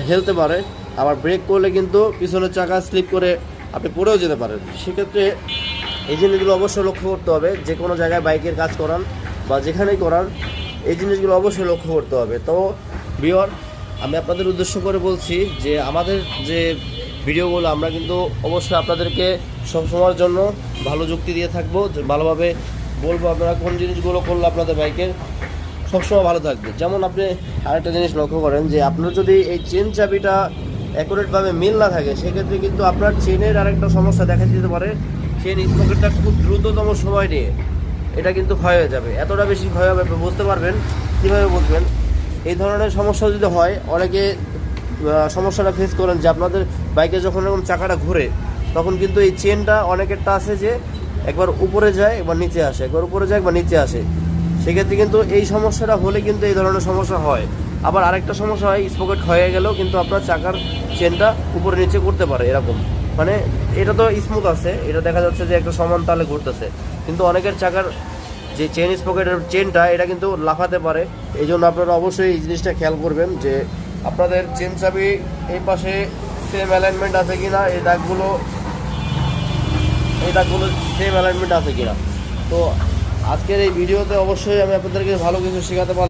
হেলতে পারে, আবার ব্রেক করলে কিন্তু পিছনের চাকা স্লিপ করে আপনি পড়েও যেতে পারেন। সেক্ষেত্রে এই জিনিসগুলো অবশ্যই লক্ষ্য করতে হবে, যে কোনো জায়গায় বাইকের কাজ করান বা যেখানেই করান এই জিনিসগুলো অবশ্যই লক্ষ্য করতে হবে। তো ভিউয়ার, আমি আপনাদের উদ্দেশ্য করে বলছি যে আমাদের যে ভিডিওগুলো আমরা কিন্তু অবশ্যই আপনাদেরকে সবসময়ের জন্য ভালো যুক্তি দিয়ে থাকবো, যে ভালোভাবে বলবো আপনারা কোন জিনিসগুলো করলে আপনাদের বাইকের সবসময় ভালো থাকবে। যেমন আপনি আরেকটা জিনিস লক্ষ্য করেন যে আপনার যদি এই চেন চাবিটা অ্যাকুরেটভাবে মিল না থাকে, সেক্ষেত্রে কিন্তু আপনার চেনের আরেকটা সমস্যা দেখা দিতে পারে। চেন স্পকেটটা খুব দ্রুততম সময় নিয়ে এটা কিন্তু ক্ষয় হয়ে যাবে। এতটা বেশি ক্ষয় হবে, বুঝতে পারবেন কীভাবে বুঝবেন? এই ধরনের সমস্যা যদি হয়, অনেকে সমস্যাটা ফেস করেন যে আপনাদের বাইকে যখন এরকম চাকাটা ঘুরে তখন কিন্তু এই চেনটা অনেকেরটা আছে যে একবার উপরে যায় একবার নিচে আসে, একবার উপরে যায় একবার নিচে আসে। সেক্ষেত্রে কিন্তু এই সমস্যাটা হলে কিন্তু এই ধরনের সমস্যা হয়। আবার আরেকটা সমস্যা হয়, স্পকেট ক্ষয়ে গেলেও কিন্তু আপনার চাকার চেনটা উপরে নিচে করতে পারে এরকম। মানে এটা তো স্মুথ আছে, এটা দেখা যাচ্ছে যে একটা সমান তালে ঘুরতেছে, কিন্তু অনেকের চাকার যে চেন স্পকেটের চেনটা এটা কিন্তু লাফাতে পারে। এই জন্য আপনারা অবশ্যই এই জিনিসটা খেয়াল করবেন যে আপনাদের চেন চাবি এই পাশে সেম অ্যালাইনমেন্ট আছে কিনা, এই দাগগুলো সেম অ্যালাইনমেন্ট আছে কিনা। তো আজকের এই ভিডিওতে অবশ্যই আমি আপনাদেরকে ভালো কিছু শেখাতে পারলাম।